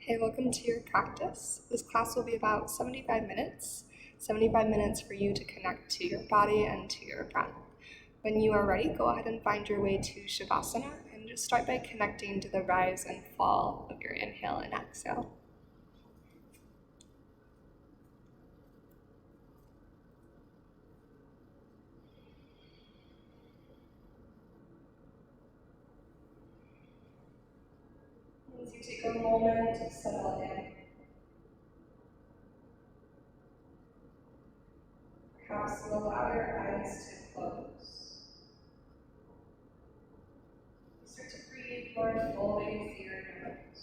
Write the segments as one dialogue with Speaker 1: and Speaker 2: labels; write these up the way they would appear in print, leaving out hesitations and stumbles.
Speaker 1: Hey, welcome to your practice. This class will be about 75 minutes. 75 minutes for you to connect to your body and to your breath. When you are ready, go ahead and find your way to Shavasana and just start by connecting to the rise and fall of your inhale and exhale. As you take a moment to settle in, perhaps you'll allow your eyes to close. Start to breathe more fully through your nose.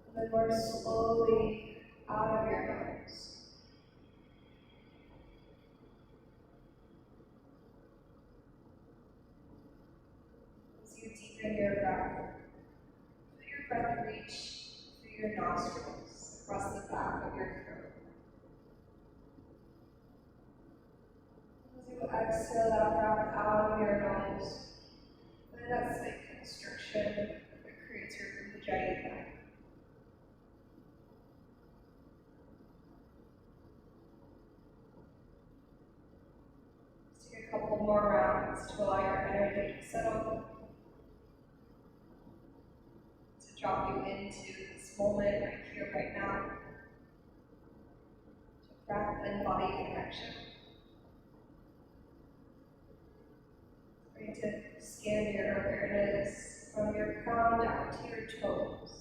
Speaker 1: And then more slowly out of your nose. As you deepen your breath, let your breath reach through your nostrils, across the back of your throat. As you exhale that breath out of your nose, let that slight constriction that creates your Ujjayi neck. Just take a couple more rounds to allow your energy to settle, to drop you into this moment right here, right now, to breath and body connection. Ready to scan your awareness from your crown down to your toes.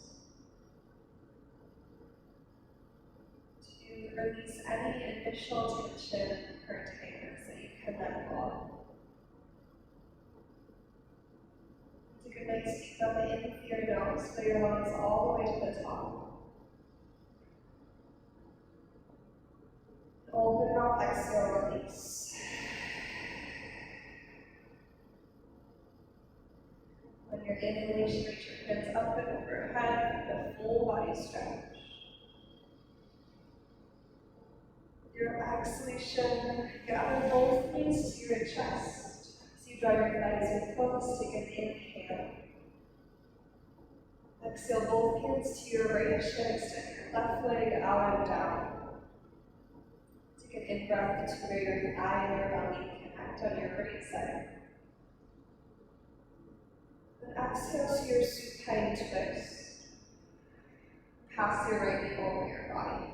Speaker 1: To release any initial tension or tightness that you can let go. Take a nice deep breath in through your nose, fill your lungs all the way to the top. Open mouth, exhale, release. On your inhalation, reach your hands up and overhead, the full body stretch. Your exhalation, gather both knees to your chest. As you draw your thighs in close, take an inhale. Exhale both hands to your right shin, extend your left leg out and down. Take an in-breath to where your thigh and your belly connect on your right side. Then exhale to your supine twist. Pass your right knee over your body.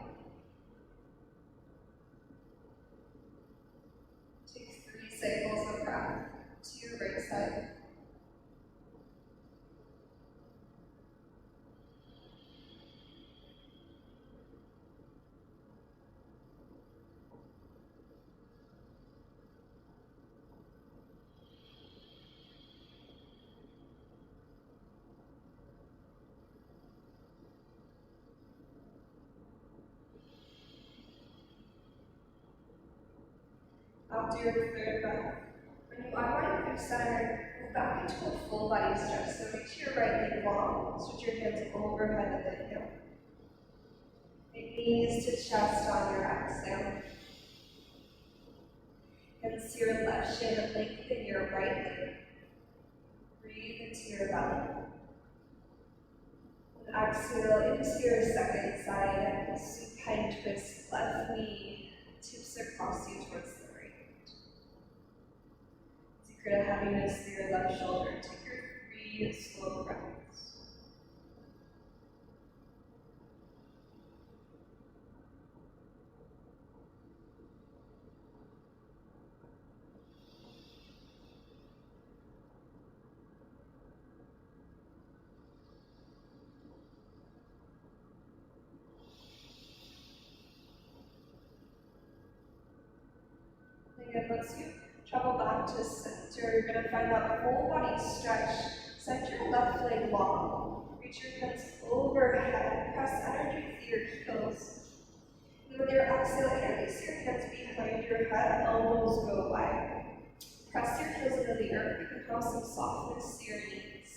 Speaker 1: Take 3 cycles of breath to your right side. After your third breath, when you unwind through center, move back into a full body stretch. So reach your right leg long, switch your hands overhead at the hip. Make knees to chest on your exhale. Hands to your left shin and lengthen your right leg. Breathe into your belly. And exhale into your second side, supine twist, left knee tips across you towards the right. Create a heaviness through your left shoulder. Take your 3 slow breaths. Again, once you travel back to center, you're going to find that full body stretch. Send your left leg long. Reach your hands overhead. Press energy through your heels. And with your exhale, interlace your hands behind your head. Elbows go wide. Press your heels into the earth. You can have some softness to your knees.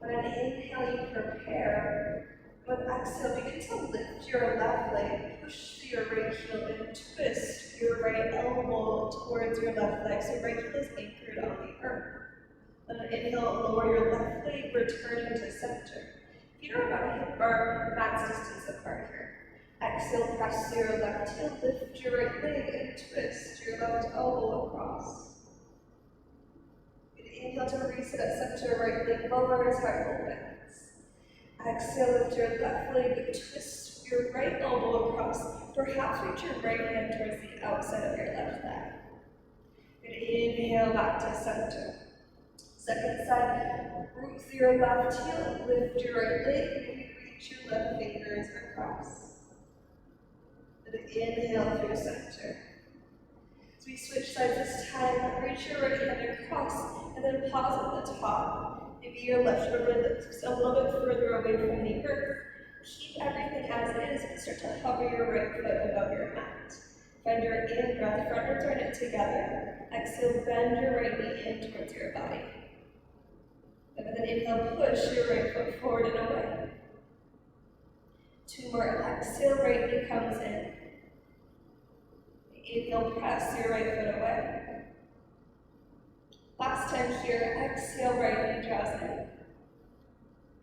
Speaker 1: On an inhale, you prepare. With exhale, begin to lift your left leg, push through your right heel, and twist your right elbow towards your left leg. So right heel is anchored on the earth. Then And inhale, lower your left leg, returning to center. Feet are about hip bar, max distance apart here. Exhale, press to your left heel, lift your right leg and twist your left elbow across. Inhale to reset at center, right leg lowers, heart opens. Exhale, lift your left leg, twist your right elbow across. Perhaps reach your right hand towards the outside of your left leg. Good, inhale back to center. Second side, root through your left heel, lift your right leg, and reach your left fingers across. Good, inhale through center. As we switch sides this time, reach your right hand across, and then pause at the top. Maybe your left shoulder lifts a little bit further away from the earth. Keep everything as it is, and start to hover your right foot above your mat. Find your in-breath, front and turn it together. Exhale, bend your right knee in towards your body. And then inhale, push your right foot forward and away. Two more, exhale, right knee comes in. Inhale, press your right foot away. Last time here, exhale, right knee draws in.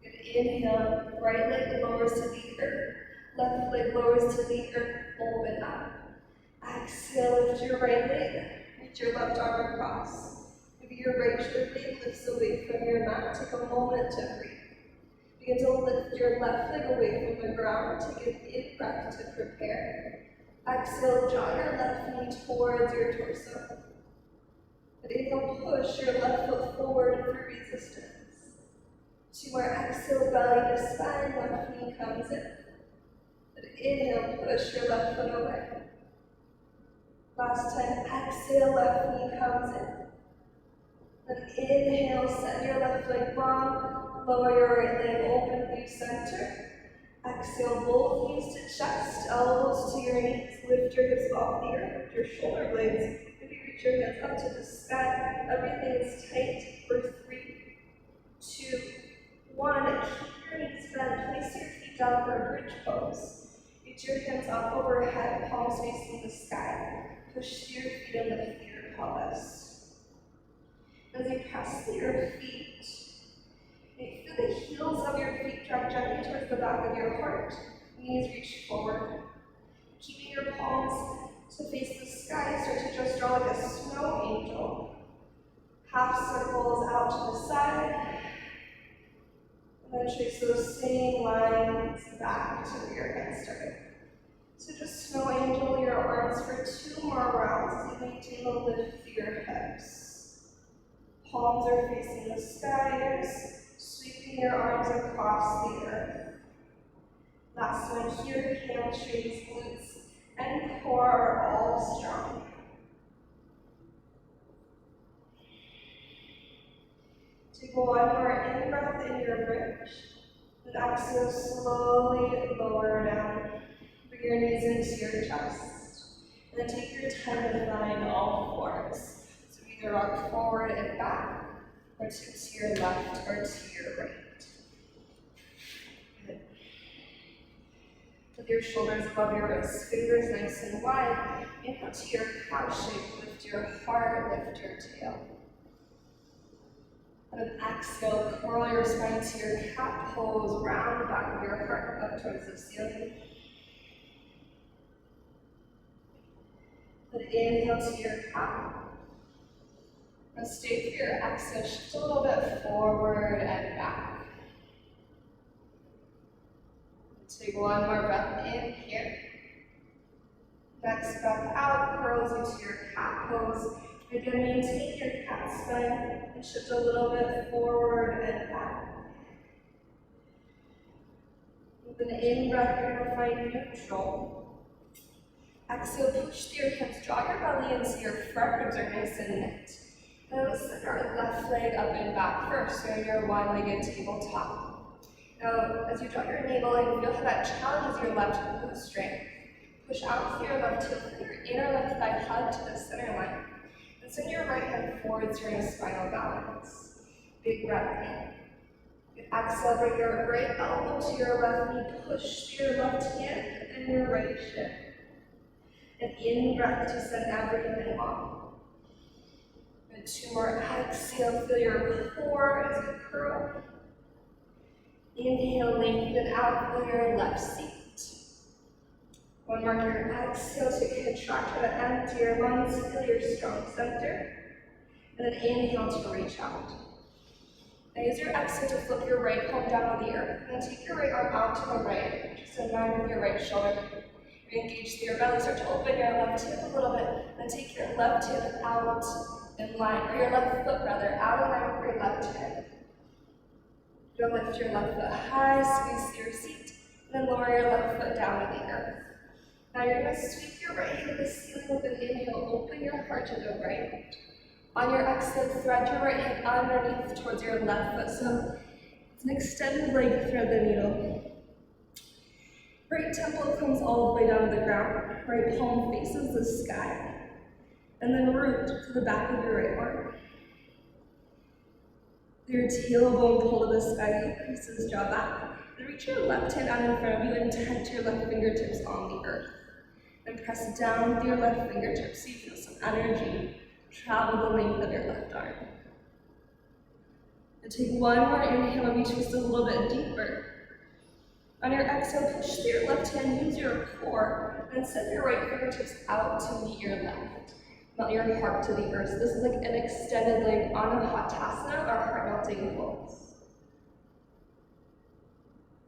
Speaker 1: Good, inhale, right leg lowers to the earth. Left leg lowers to the earth, open up. Exhale, lift your right leg, reach your left arm across. Maybe your right shoulder blade lifts away from your mat. Take a moment to breathe. Begin to lift your left leg away from the ground. Take an in-breath to prepare. Exhale, draw your left knee towards your torso. And inhale, push your left foot forward through resistance. Two more, exhale, belly to spine, left knee comes in. And inhale, push your left foot away. Last time, exhale, left knee comes in. Then inhale, send your left leg long, lower your right leg open through center. Exhale, both knees to chest, elbows to your knees, lift your hips off the earth, lift your shoulder blades, maybe reach your hands up to the sky. Everything is tight for 3, 2, 1. Keep your knees bent, place your feet down for a bridge pose. Reach your hands up overhead, palms facing the sky. Push your feet and lift your pelvis. As you press through your feet, you feel the heels of your feet drop gently towards the back of your heart. Knees reach forward. Keeping your palms to face the sky, start to just draw like a snow angel. Half circles out to the side. And then trace those same lines back to where your hands started. So just snow angel your arms for 2 more rounds as you maintain the lift through your hips. Palms are facing the skies. Sweeping your arms across the earth. Last one here, hamstrings, glutes, and core are all strong. Take one more in-breath in your bridge. And exhale, slowly lower down. Bring your knees into your chest. And then take your time to find all fours. So either rock forward and back, or to your left or to your right. Good. With your shoulders above your wrists, fingers nice and wide. Inhale to your cow shape, lift your heart, lift your tail. And then exhale, curl your spine to your cat pose, round the back of your heart up towards the ceiling. Then inhale to your cat. Now stay for your exhale, shift a little bit forward and back. Take one more breath in here. Next breath out, curls into your cat pose. Again, maintain your cat spine and shift a little bit forward and back. With an in-breath, you're going to find neutral. Exhale, push through your hips, draw your belly in so your front ribs are nice and knit. Then we'll send our left leg up and back first, so your one-legged tabletop. Now, as you draw your navel in, feel how that challenges your left glute strength. Push out with your left heel, feel your inner left thigh hug to the center line. And send your right hand forward during a spinal balance. Big breath in. Exhale, bring your right elbow to your left knee, push your left hand and your right shin. And in breath to send everything on. And 2 more. Exhale, feel your core as you curl. Inhale, lengthen out, feel your left seat. 1 more here. Exhale to contract and empty your lungs, feel your strong center. And then inhale to reach out. Now use your exhale to flip your right palm down on the earth. And then take your right arm out to the right, just in line with your right shoulder. Re-engage through your belly. Start to open your left hip a little bit. Then take your left hip out in line, or your left foot rather, out in line with your left hip. You'll lift your left foot high, squeeze your seat, and then lower your left foot down to the earth. Now you're going to sweep your right hand to the ceiling with an inhale. Open your heart to the right. On your exhale, thread your right hand underneath towards your left foot. So it's an extended leg, thread the needle. Right temple comes all the way down to the ground. Right palm faces the sky. And then root to the back of your right arm. Your tailbone pull to the sky, hip creases, jaw back. Then reach your left hand out in front of you and tent your left fingertips on the earth. Then press down with your left fingertips so you feel some energy travel the length of your left arm. And take 1 more inhale and we twist a little bit deeper. On your exhale, push through your left hand, use your core, and send your right fingertips out to meet your left. Melt your heart to the earth. This is like an extended leg on a Hatasana or heart-melting pose.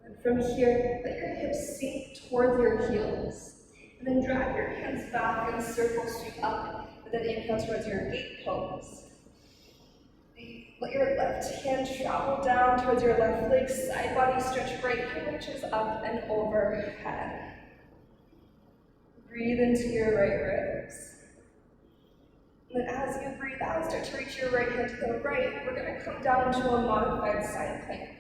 Speaker 1: And from here, let your hips sink towards your heels. And then drag your hands back and circle sweep up. And then inhale towards your gate pose. Let your left hand travel down towards your left leg, side body stretch, right hand reaches up and overhead. Breathe into your right ribs. And then as you breathe out, start to reach your right hand to the right. We're going to come down into a modified side plank.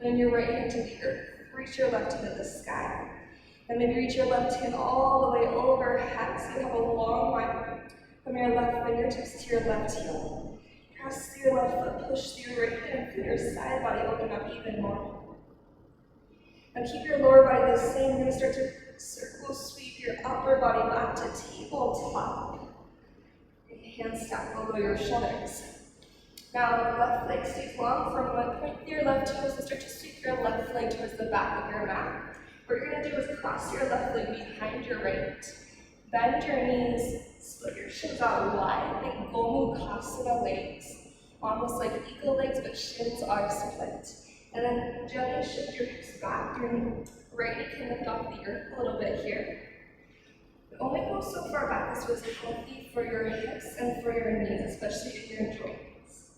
Speaker 1: And then your right hand to the earth. Reach your left hand to the sky. And maybe reach your left hand all the way overhead so you have a long line from your left fingertips to your left heel. Press through your left foot, push through your right hand, and feel your side body open up even more. And keep your lower body the same. You're going to start to circle sweep your upper body back to tabletop. Hands stack below your shoulders. Now, left leg stays long. From one point with your left toes, and start to sweep your left leg towards the back of your mat. What you're going to do is cross your left leg behind your right. Bend your knees, split your shins out wide. Think Gomukhasana legs. Almost like eagle legs, but shins are split. And then gently shift your hips back. Your right knee can lift off the earth a little bit here. Only go so far back. This was healthy for your hips and for your knees, especially in your joints.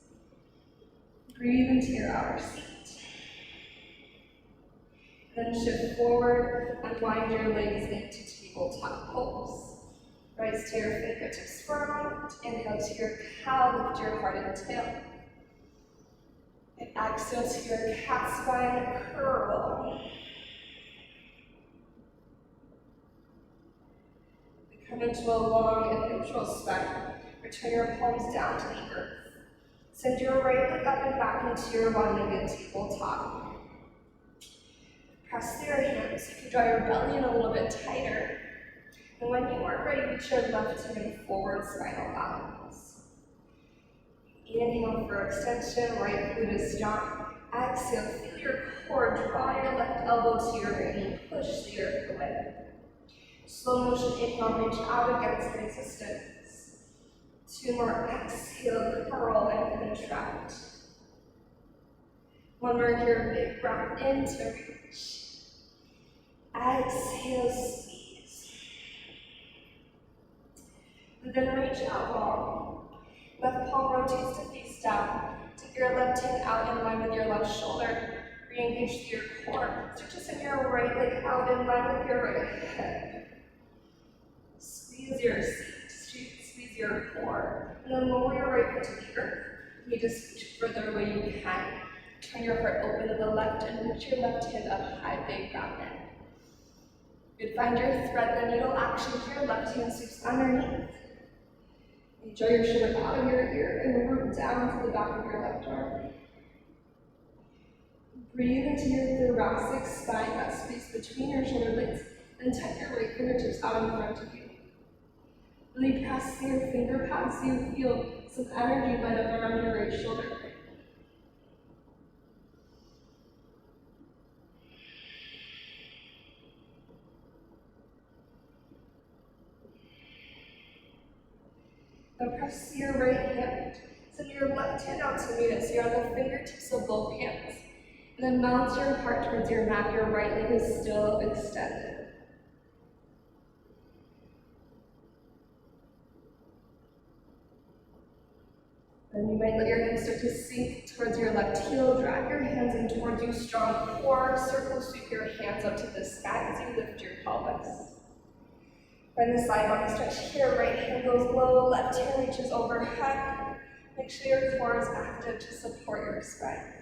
Speaker 1: Breathe into your outer seat. Then shift forward, unwind your legs into tabletop pose. Rise to your fingertips firm. Inhale to your cow, lift your heart and tail. And exhale to your cat spine, curl. Come into a long and neutral spine. Return your palms down to the earth. Send your right leg up and back into your one-legged tabletop. Press through your hands so you can draw your belly in a little bit tighter. And when you are ready, reach your left hand forward, spinal balance. Inhale for extension, right glute is strong. Exhale, feel your core, draw your left elbow to your right knee, push the earth away. Slow motion inhale, reach out against resistance. 2 more, exhale, curl and contract. 1 more here, big breath in to reach. Exhale, squeeze. And then reach out long. Left palm rotates to face down. Take your left hand out in line with your left shoulder. Re-engage through your core. Start to send your right leg out in line with your right hip. Squeeze your seat, squeeze your core. And then lower your right foot to the earth. You just reach further away you can. Turn your heart open to the left and reach your left hand up high, big round neck. Good, find your thread the needle action here. Left hand sweeps underneath. Enjoy your shoulder out of your ear and root down to the back of your left arm. Breathe into your thoracic spine, that space between your shoulder blades, and tuck your right fingertips out in front of you. Really press through your finger pads so you feel some energy build up around your right shoulder. Now press your right hand. Send your left hand out to meet it, so you're on the fingertips of both hands. And then mount your heart towards your mat. Your right leg is still extended. Then you might let your hands start to sink towards your left heel. Drag your hands in towards you. Strong core. Circle sweep your hands up to the sky as you lift your pelvis. Find the side body stretch here. Right hand goes low. Left hand reaches overhead. Make sure your core is active to support your spine.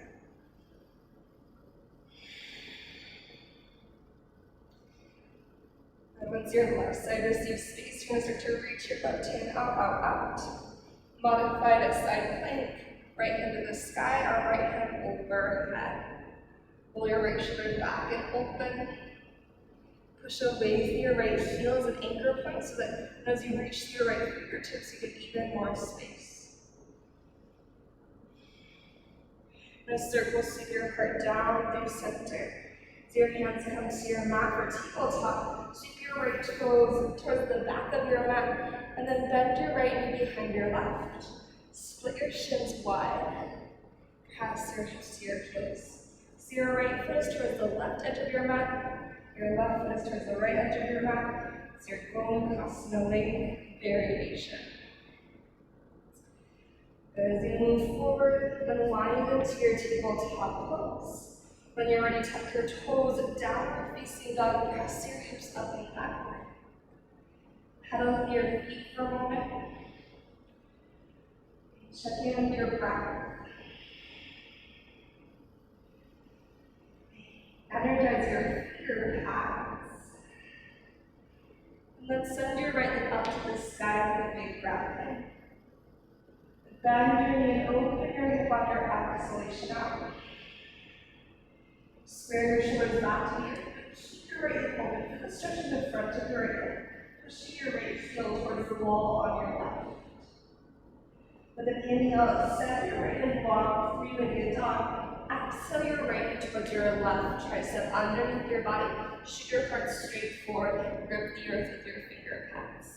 Speaker 1: And once your left side receives space, you're going to start to reach your left hand out. Modified side plank. Right hand to the sky, or right hand overhead. Pull your right shoulder back and open. Push away from your right heel as an anchor point so that as you reach your right fingertips, you get even more space. Now circle sweep your heart down through center. As your hands come to your mat for tabletop, sweep your right toes towards the back of your mat, and then bend your right knee behind your left. Split your shins wide. Pass your hips to your heels. So your right foot is towards the left edge of your mat. Your left foot is towards the right edge of your mat. So you're going across no leg variation. As you move forward, then lying into your tabletop pose. When you're ready, tuck your toes down, facing dog, press your hips up and backward. Pedal with your feet for a moment. Check in with your breath. Energize your pads. And then send your right leg up to the sky with a big breath in. Bend your knee and open your hip on your exhalation out. Square your shoulders back to you. Keep your right hip open. Feel the stretch in the front of your right leg. Pushing your right heel towards the wall on your left. With an inhale, send your right leg long, three-legged dog. Exhale your right knee towards your left tricep underneath your body. Shoot your heart straight forward. Grip the earth with your finger pads.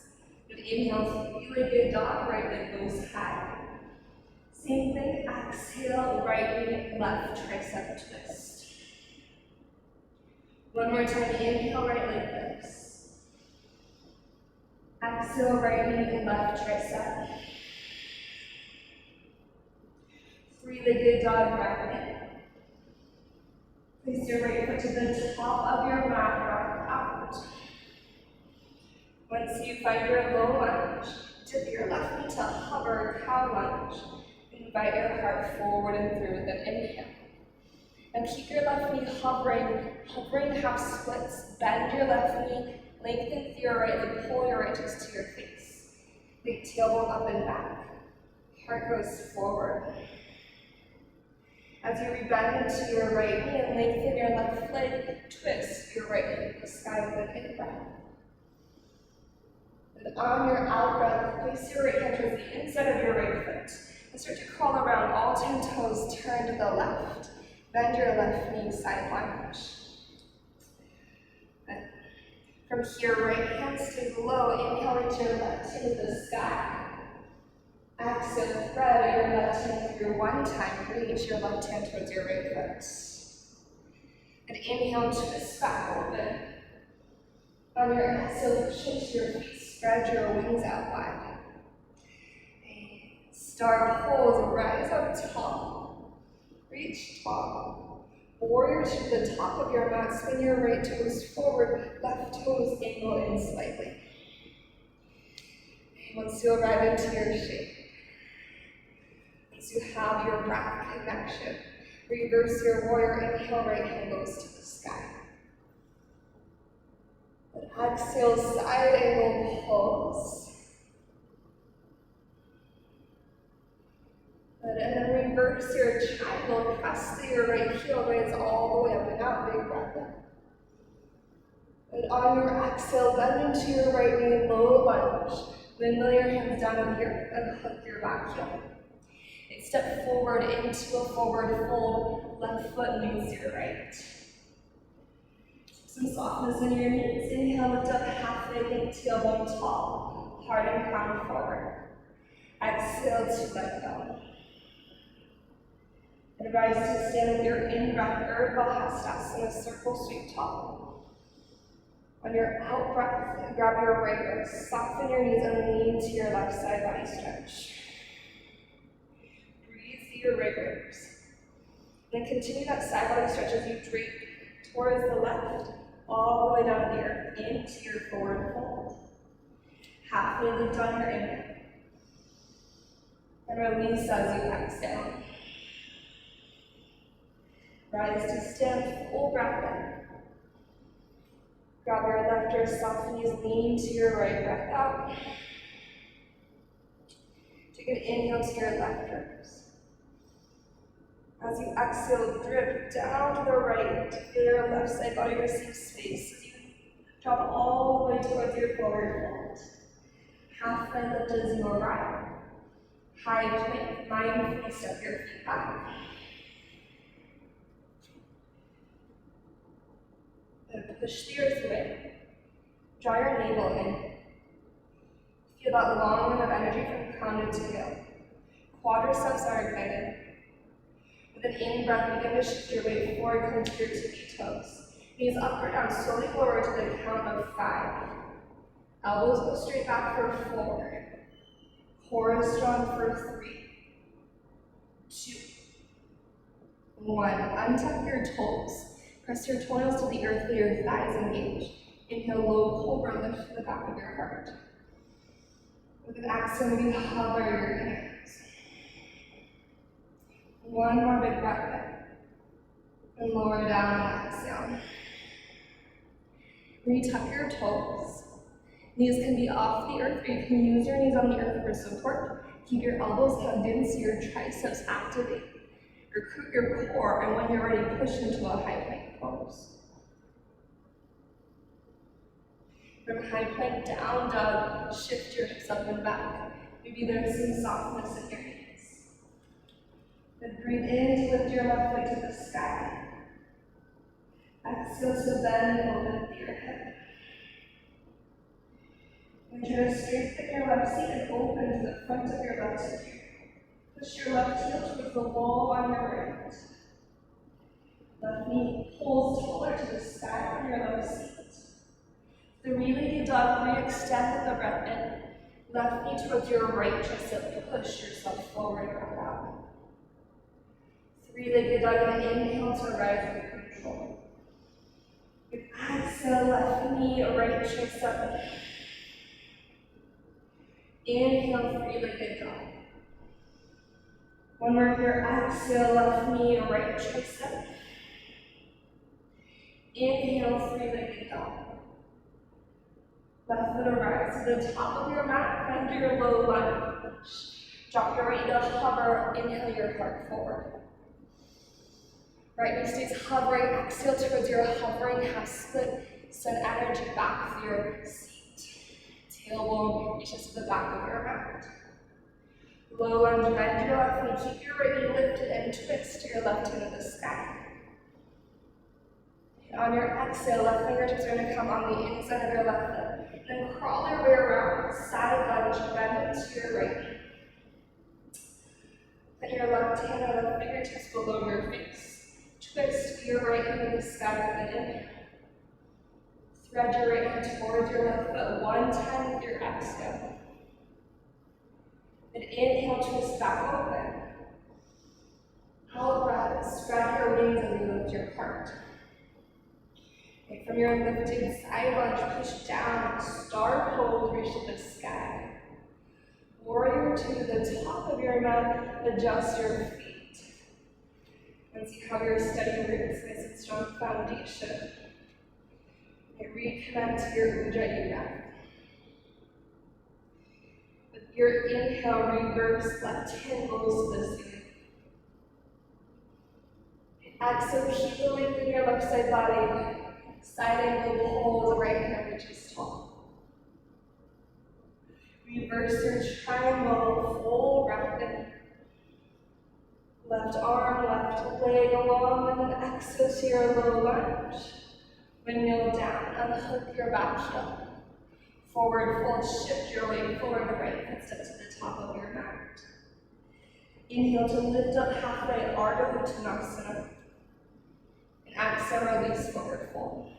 Speaker 1: With inhale, three-legged dog, right leg goes high. Same thing, exhale, right knee, left tricep twist. One more time, inhale, right leg lifts. Exhale, right knee, left tricep. Three-legged dog, breath in. Place your right foot to the top of your mat, rock out. Once you find your low lunge, dip your left knee to hover, cow lunge. Invite your heart forward and through with an inhale. And keep your left knee hovering half splits. Bend your left knee, lengthen through your right leg, pull your right toes to your face. Big tailbone up and back. Heart goes forward. As you rebend into your right knee and lengthen your left leg, twist your right knee to the sky with an in-breath. And on your out-breath, place your right hand towards the inside of your right foot. And start to crawl around, all 10 toes turn to the left. Bend your left knee, side lunge. And from here, right hand stays low. Inhale, reach your left hand to the sky. Exhale, thread your left hand through one time. Reach your left hand towards your right foot. And inhale, twist back open. On your exhale, push into your feet. Spread your wings out wide. Star pose, rise up tall. Reach tall. Warrior to the top of your mat. Swing your right toes forward. Left toes angle in slightly. Once you arrive into your shape, once you have your breath connection, reverse your warrior. Inhale, right hand goes to the sky. And exhale, side angle pose. And then reverse your triangle, press through your right heel, raise all the way up and out, big breath in. And on your exhale, bend into your right knee, low lunge. Windmill your hands down on the earth and hook your back heel. And step forward into a forward fold. Left foot leads to your right. Some softness in your knees. Inhale, lift up halfway, think tailbone tall. Heart and crown forward. Exhale to let go. And rise to stand with your in-breath, Urdhva Hastasana, circle sweep tall. On your out-breath, grab your right wrist, soften your knees and lean to your left side body stretch. Breathe through your right ribs. Then continue that side body stretch as you drape towards the left, all the way down to the earth, into your forward fold. Halfway lift on your inhale. And release as you exhale. Rise to stand, full breath in. Grab your left wrist, soft knees, lean to your right, breath out. Take an inhale to your left ribs. As you exhale, drip down to the right to feel your left side body receive space as you drop all the way towards your forward fold. Halfway lift as you arrive. High plank, mindfully step your feet back. Then push the earth away. Draw your navel in. Feel that long run of energy from crown to tail. Quadriceps are ignited. With an in-breath, begin to shift your weight forward, come to your tippy toes. Knees up or down, slowly forward to the count of 5. Elbows go straight back for 4. Core is strong for 3, 2, 1. Untuck your toes. Press your toenails to the earth with your thighs engaged. Inhale, low cobra, lift to the back of your heart. With an exhale, maybe hover your hands. One more big breath in. And lower down on exhale. Retuck your toes. Knees can be off the earth, or you can use your knees on the earth for support. Keep your elbows hugged in so your triceps activate. Recruit your core, and when you're ready, push into a high plank pose. From high plank down dog, shift your hips up and back. Maybe there's some softness in your knees. Then breathe in to lift your left leg to the sky. Exhale to bend and open your hip. And try to straighten your left seat and open to the front of your left hip. Push your left heel towards the wall on your right. Left knee pulls taller to the sky on your left seat. The three-legged dog, re-extend with the breath in. Left knee towards your right tricep, push yourself forward, breath out. Three-legged dog, and inhale to rise with control. With exhale, left knee, right tricep. Inhale, three-legged dog. One more here, exhale, left knee, right tricep. Inhale, three-legged dog. Left foot rise to the top of your mat, find your low lunge. Drop your right heel, hover, inhale your heart forward. Right knee stays hovering, exhale towards your hovering half split. Send energy back through your seat. Tailbone reaches to the back of your mat. Low lunge, bend your left knee, keep your right knee lifted and twist to your left hand to the sky. And on your exhale, left fingertips are going to come on the inside of your left foot. Then crawl your way around, side lunge, bend into your right knee. Put your left hand on the fingertips below your face. Twist your right hand to the sky with an inhale. Thread your right hand towards your left foot one time with your exhale. And inhale, twist back open. Out breath, spread your wings as you lift your heart. And from your lifted side lunge, push down, star pose, reach to the sky. Warrior to the top of your mat, adjust your feet. And see how your steady roots, nice and strong foundation. And reconnect to your Ujjayi breath. With your inhale, reverse left hand goes to the ceiling. Exhale, keep the length in your left side body. Side angle pull, the right hand reaches tall. Reverse Reverse your triangle, full breath in. Left arm, left leg along, and then exhale to your low lunge. Windmill down, unhook your back heel. Forward fold, shift your weight forward, right foot step to the top of your mat. Inhale to lift up halfway, Ardha Uttanasana. And exhale, release, forward fold.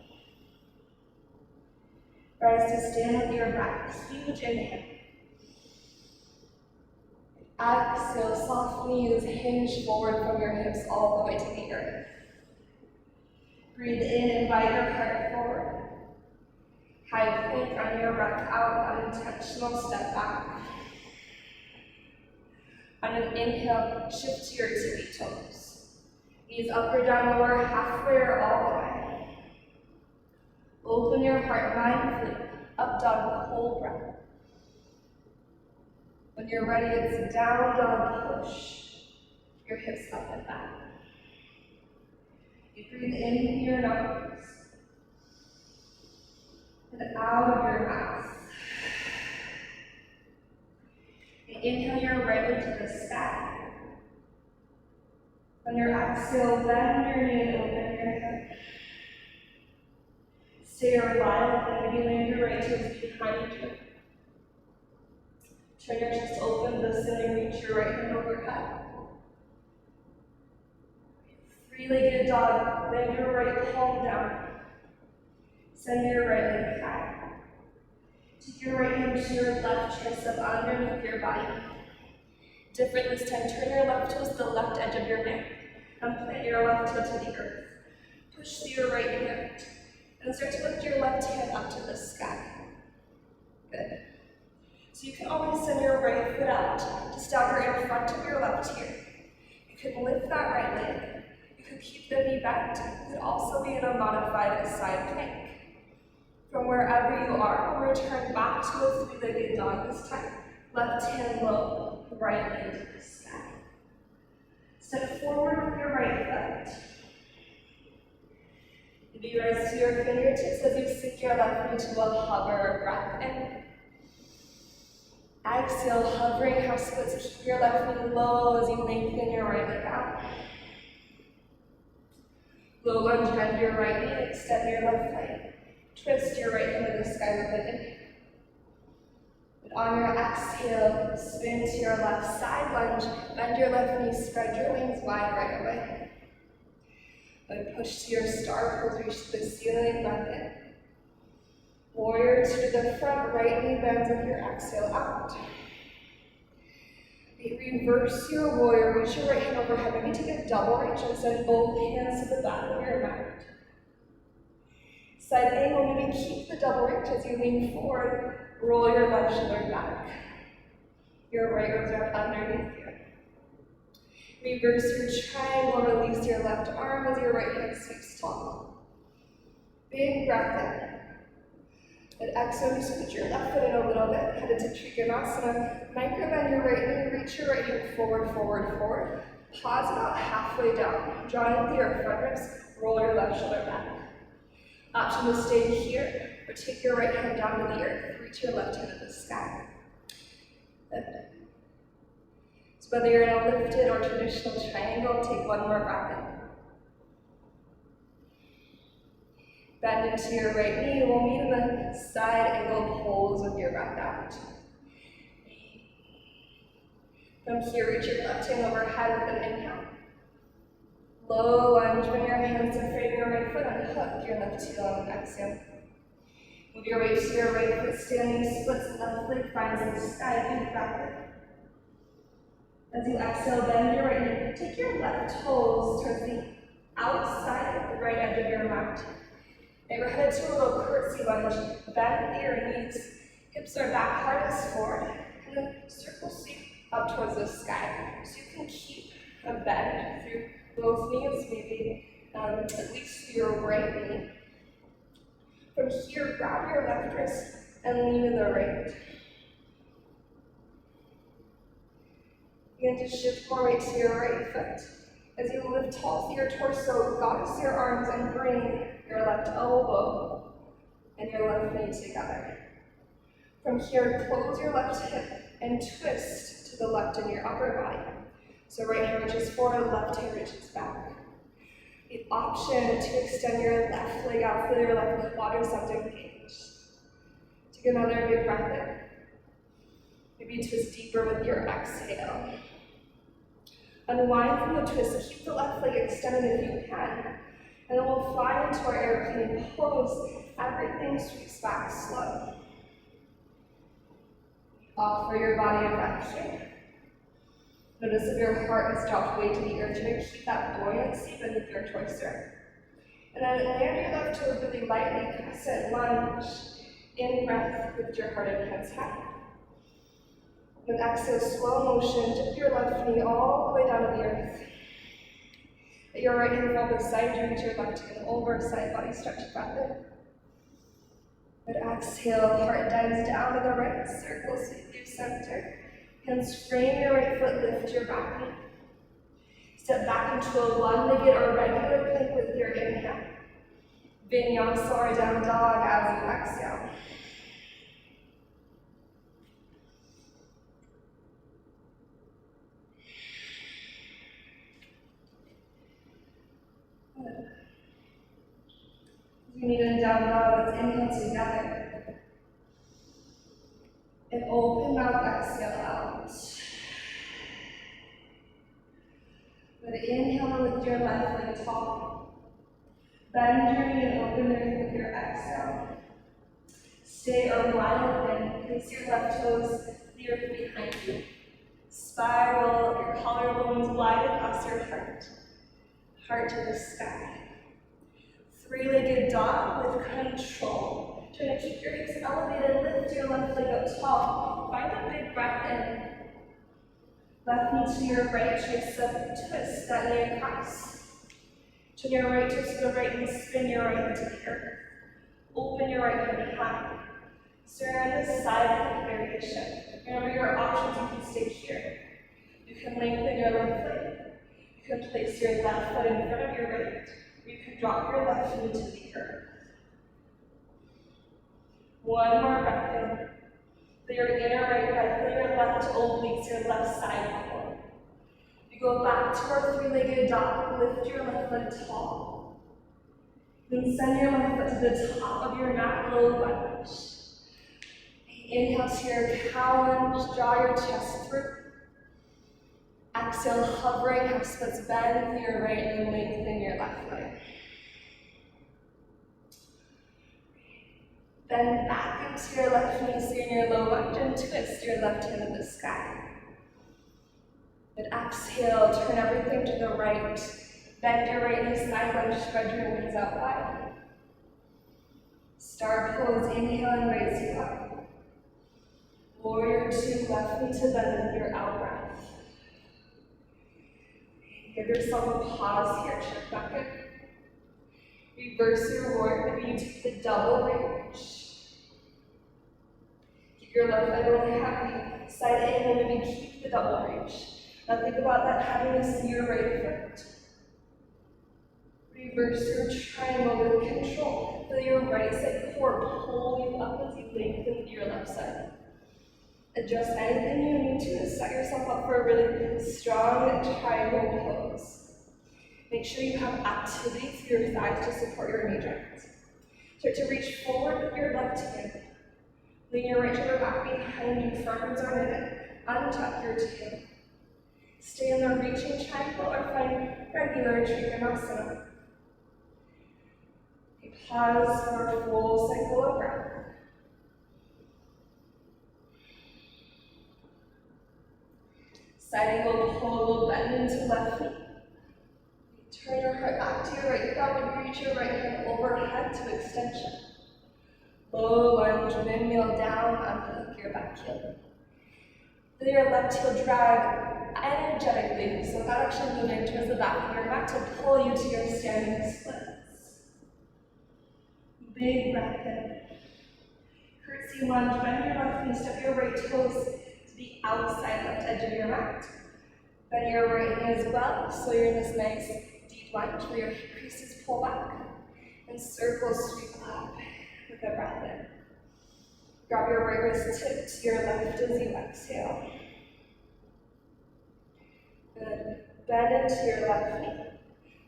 Speaker 1: Rise to stand with your breath, huge inhale. Exhale, soft knees hinge forward from your hips all the way to the earth. Breathe in, invite your heart forward. High plank on your breath out, unintentional step back. On an inhale, shift to your tippy toes. Knees up or down, lower, halfway or all the way. Open your heart mindfully, up dog the whole breath. When you're ready, it's down dog push. Your hips up and back. You breathe in through your nose and out of your mouth. And inhale your right leg to the sky. On your exhale, bend your knee and open your hip. Stay a while, and maybe land your right toes behind you. Turn your chest open, listen, and reach your right hand overhead. Three-legged dog, land your right palm down. Send your right leg high. Take your right hand to your left chest up underneath your body. Different this time, turn your left toes to the left edge of your neck and plant your left toe to the earth. Push through your right hand and start to lift your left hand up to the sky. Good. So you can always send your right foot out to stagger in front of your left here. You can lift that right leg. You can keep the knee bent. You could also be in a modified side plank. From wherever you are, we'll return back to a three-legged dog this time. Left hand low, right leg to the sky. Step forward with your right foot. Maybe rise to your fingertips as you sink your left knee to a hover breath in. Exhale, hovering half splits. Keep your left knee low as you lengthen your right leg out. Low lunge, bend your right knee, extend your left leg. Twist your right hand to the sky with an inhale. And on your exhale, spin to your left side lunge. Bend your left knee, spread your wings wide right away. Then push to your star pose, reach to the ceiling, breath in. Warrior to the front, right knee bends with your exhale out. Reverse your warrior, reach your right hand overhead. Maybe take a double reach and send both hands to the back of your mat. Side angle, maybe keep the double reach as you lean forward, roll your left shoulder back. Your right arms are underneath you. Reverse your triangle, release your left arm as your right hand sweeps tall. Big breath in. And exhale, just put your left foot in a little bit, headed to Trikonasana. Micro bend your right knee, reach your right hip forward, forward, forward. Pause about halfway down. Draw in through your front ribs, roll your left shoulder back. Option to stay here, or take your right hand down to the earth, reach your left hand to the sky. Good. So whether you're in a lifted or traditional triangle, take one more breath in. Bend into your right knee. We'll meet in the side angle pose with your breath out. From here, reach your left hand overhead with an inhale. Low lunge, bring your hands to frame your right foot and hook your left heel on an exhale. Move your weight to your right foot, standing splits, left leg finds the sky, big breath in. As you exhale, bend your right knee. Take your left toes towards the outside of the right edge of your mat. And we're headed to a low curtsy lunge. Bend your knees. Hips are back, heart is forward. And then circle sweep up towards the sky. So you can keep a bend through both knees, maybe at least through your right knee. From here, grab your left wrist and lean to the right. Begin to shift more weight to your right foot. As you lift tall through your torso, goddess your arms and bring your left elbow and your left knee together. From here, close your left hip and twist to the left in your upper body. So right hand reaches forward, left hand reaches back. The option to extend your left leg out, feel your left quadricep engage. Take another big breath in. Maybe twist deeper with your exhale. Unwind from the twist, keep the left leg extended if you can. And then we'll fly into our airplane pose. Everything sweeps back slow. Offer your body a breath here. Notice if your heart has dropped way to the earth, try to keep that buoyancy beneath your torso. And then land your left toe really lightly, crescent lunge. In breath, lift your heart and hands high. Then exhale, slow motion, dip your left knee all the way down to the earth. Let your right hand fall beside you, reach your left hand over, side body stretch, breath in. And exhale, heart dives down to the right, circle, sweep through center. Hands frame your right foot, lift your back knee. Step back into a one-legged or regular plank with your inhale. Vinyasa or down dog as you exhale. Good. As you meet in down dog, let's inhale together. And open mouth, exhale out. Good. Inhale, lift your left leg tall. Bend your knee and open your hip with your exhale. Stay or wide open. Place your left toes the earth behind you. Spiral your collarbones wide across your heart. Heart to the sky. Three-legged dog with control. Try to keep your hips elevated, lift your left leg up tall. Find a big breath in. Left knee to your right, twist that knee across. Turn your right toes to the right and spin your right into the earth. Open your right hand behind. Surround the side plank variation. Remember your options, you can stay here. You can lengthen your left leg. You can place your left foot in front of your right. Or you can drop your left knee to the earth. One more breath in. Feel your inner right leg, feel your left obliques, your left side core. You go back to our three-legged dog, lift your left leg tall. Then send your left foot to the top of your mat, low lunge. Inhale to your cow lunge, draw your chest through. Exhale, hovering, half splits, bend to your right and lengthen your left leg. Then back into your left knee, stay in your low lunge and twist your left hand in the sky. Then exhale, turn everything to the right. Bend your right knee, side lunge, spread your wings out wide. Star pose, inhale and raise you up. Warrior two, left knee to bend with your out breath. Give yourself a pause here, check back in. Reverse your warrior, maybe you take the double reach. Keep your left leg really heavy, side angle, maybe keep the double reach. Now think about that heaviness in your right foot. Reverse your triangle with control. Feel your right side core pull you up as you lengthen your left side. Adjust anything you need to set yourself up for a really strong triangle pose. Make sure you have activity through your thighs to support your knee joints. Start to reach forward with your left hand. Lean your right shoulder back behind you, front arms are knitted. Untuck your chin. Stay in the reaching triangle or find regular Trikonasana. Pause for a full cycle of breath. Side angle pull, will bend into left knee. Turn your heart back to your right thumb and reach your right hand overhead to extension. Low lunge, windmill down, unhook your back heel. Feel your left heel drag energetically, so not actually moving towards the back of your mat to pull you to your standing splits. Big breath in. Curtsy lunge, bend your left knee, step your right toes to the outside left edge of your mat. Bend your right knee as well, so you're in this nice deep lunge where your hip creases pull back and circles sweep up with a breath in. Grab your right wrist tip to your left as you exhale. Good. Bend into your left knee.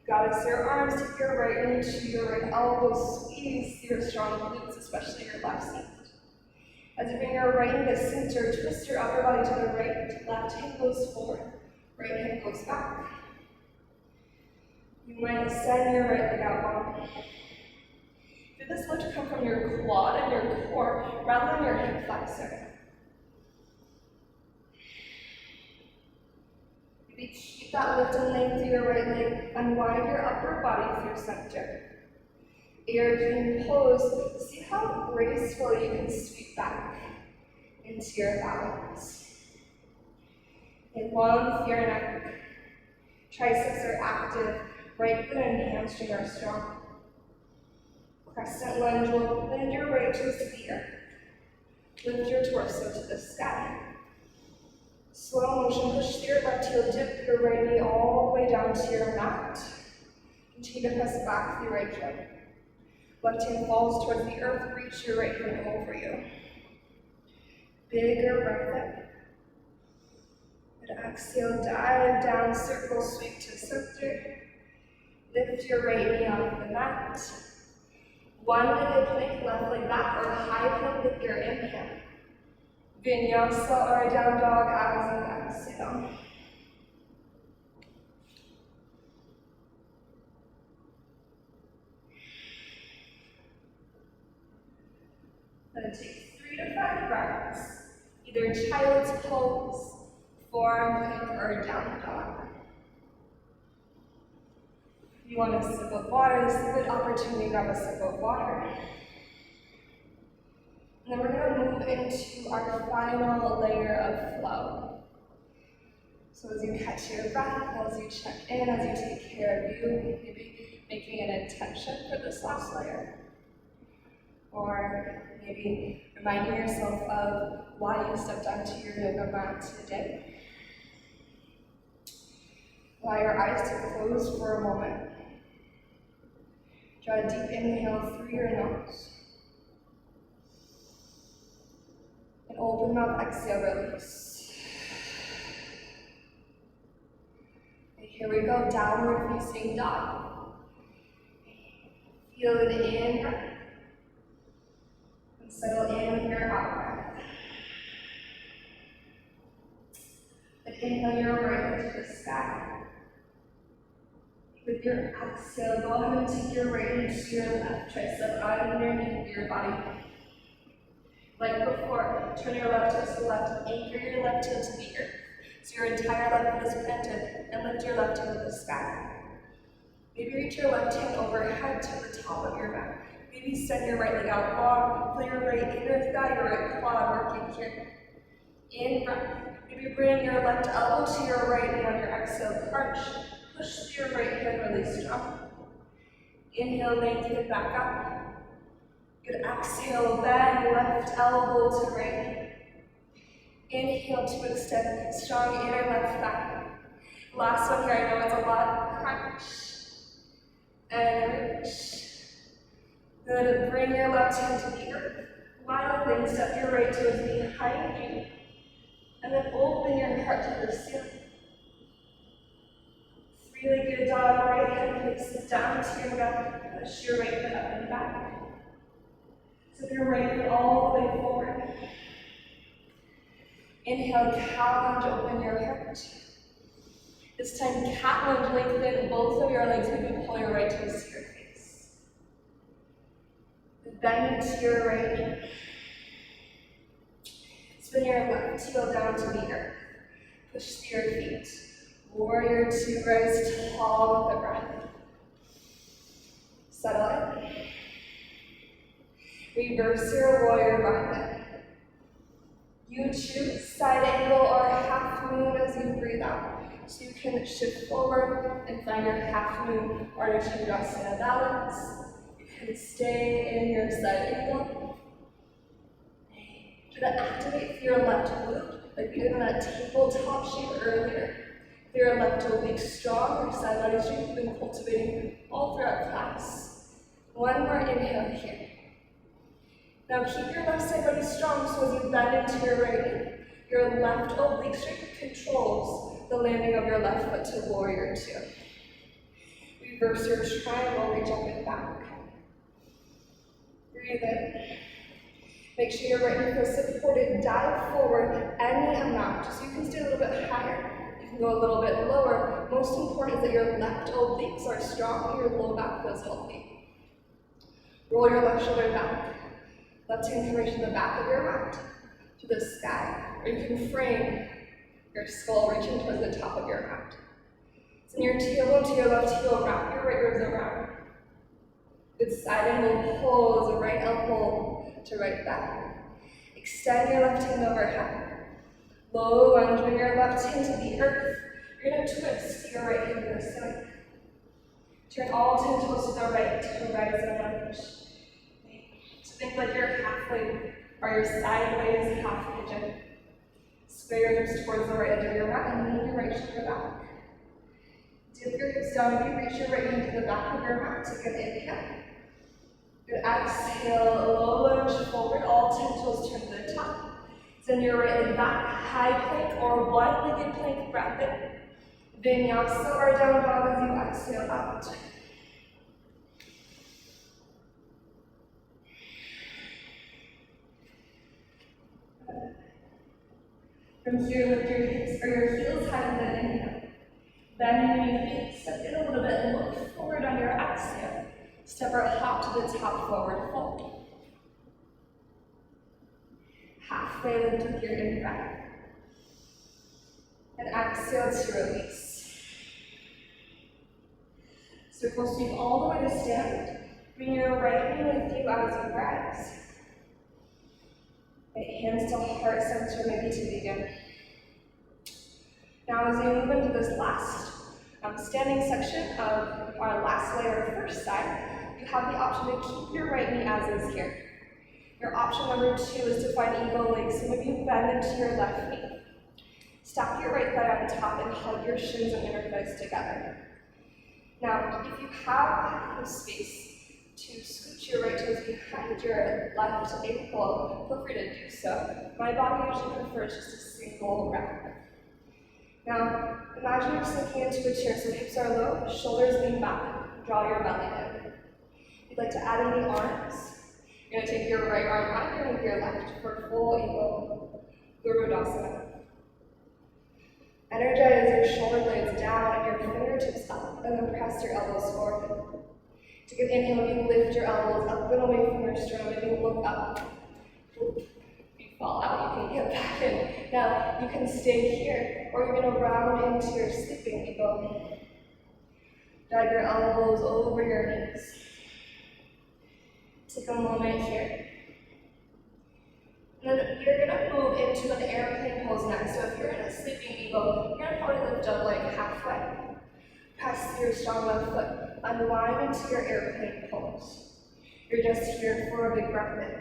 Speaker 1: Gotta your arms, take your right knee to your right elbow, squeeze your strong glutes, especially your left seat. As you bring your right knee to center, twist your upper body to the right, left hip goes forward, right hip goes back. You might send your right leg out long. Feel this lift come from your quad and your core rather than your hip flexor. Maybe keep that lift and length through your right leg. Unwind your upper body through center. Airplane pose. See how gracefully you can sweep back into your balance. Long through your neck. Triceps are active. Right glute and hamstring are strong. Crescent lunge will bend your right toes to the earth. Lift your torso to the sky. Slow motion, push your left heel, dip your right knee all the way down to your mat. Continue to press back through your right heel. Left hand falls towards the earth, reach your right hand over you. Bigger breath in. And exhale, dive down, circle sweep to center. Lift your right knee off the mat. One-legged plank, left leg back, or high plank with your inhale. Vinyasa or a down dog as you exhale. Then take 3 to 5 breaths, either child's pose, forearm plank, or down dog. If you want a sip of water, this is a good opportunity to grab a sip of water. And then we're going to move into our final layer of flow. So as you catch your breath, as you check in, as you take care of you, maybe making an intention for this last layer. Or maybe reminding yourself of why you stepped onto your yoga mat today. Allow your eyes to close for a moment. Draw a deep inhale through your nose. And open mouth, exhale, release. And here we go, downward facing dog. Feel it in breath. And settle in with your out breath. And inhale your right leg to the sky. With your exhale, go ahead and take your right knee to your left tricep out underneath your body. Like before, turn your left toes to the left, anchor your left heel to the earth. So your entire left foot is planted, and lift your left toe to the sky. Maybe reach your left hand overhead to the top of your mat. Maybe send your right leg out long, pull your right inner thigh, your right quad working here. In breath. Maybe bring your left elbow to your right knee on your exhale, crunch. Push through your right hand really strong. Inhale, lengthen back up. Good, exhale, bend left elbow to right knee. Inhale to extend, strong inner left thigh. Last one here, I know it's a lot. Crunch. And reach. Good, bring your left hand to the earth. Wild thing, step your right toes behind you. And then open your heart to the ceiling. Three-legged dog, right hand faces down to your back. Push your right foot up and back. Step your right foot all the way forward. Inhale, cow lunge, open your heart. This time, cat lunge, lengthen both of your legs. Maybe pull your right toes to your face. Bend to your right knee. Spin your left heel down to the earth. Push through your feet. Warrior two, rise tall with the breath. Settle in. Reverse your warrior breath in. You choose side angle or half moon as you breathe out. So you can shift forward and find your half moon or your Shavasana balance. You can stay in your side angle. Try to activate your left glute like we did in that tabletop shape earlier. Your left oblique strong, your side body strength you've been cultivating all throughout class. One more inhale here. Now keep your left side body strong, so as you bend into your right knee, your left oblique straight controls the landing of your left foot to warrior two. Reverse your triangle, reach up and back. Breathe in. Make sure your right knee feels supported. Dive forward any amount, just so you can stay a little bit higher. You can go a little bit lower. Most important is that your left obliques are strong and your low back feels healthy. Roll your left shoulder back. Left hand can reach to the back of your mat, to the sky, or you can frame your skull reaching towards the top of your mat. Send your tailbone to your left heel, wrap your right ribs around. Good side angle pose, right elbow to right thigh. Extend your left hand overhead. Low lunge, bring your left hand to the earth. You're going to twist your right hand to the ceiling. Turn all 10 toes to the right to rise and lunge. So think like you're halfway, or you're sideways half pigeon. Square your hips towards the right edge of your mat and lean your right shoulder back. Dip your hips down, maybe reach your right hand to the back of your mat. Take an inhale. Good exhale, low lunge forward, all 10 toes turn to the top. Send your right leg back, high plank or one-legged plank, breath in. Vinyasa or down dog as you exhale out. From here, lift your hips or your heels higher than inhale. Bend your feet, step in a little bit, and look forward on your exhale. Step or hop to the top, forward fold. Halfway lift with your in-breath. And exhale to release. Circle sweep all the way to stand. Bring your right knee with you as you rise. Right hands to heart center, maybe to begin. Now as you move into this last standing section of our last layer, first side, you have the option to keep your right knee as is here. Your option number 2 is to find eagle legs. So maybe you bend into your left knee. Stack your right thigh on top and hug your shins and inner thighs together. Now, if you have the space to scooch your right toes behind your left ankle, feel free to do so. My body usually prefers just a single wrap. Now, imagine you're sinking into a chair, so hips are low, shoulders lean back, draw your belly in. If you'd like to add any arms, you're going to take your right arm underneath your left for full eagle Gurudasana. Energize your shoulder blades down and your fingertips up, and then press your elbows forward. Take an inhale, maybe lift your elbows up and away from your sternum, maybe look up. If you fall out, you can get back in. Now, you can stay here, or you're going to round into your sleeping eagle. Drag your elbows over your knees. Take a moment here. And then you're going to move into an airplane pose next. So if you're in a sleeping eagle, you're going to probably lift up like halfway. Press your strong left foot. Unwind into your airplane pose. You're just here for a big breath in.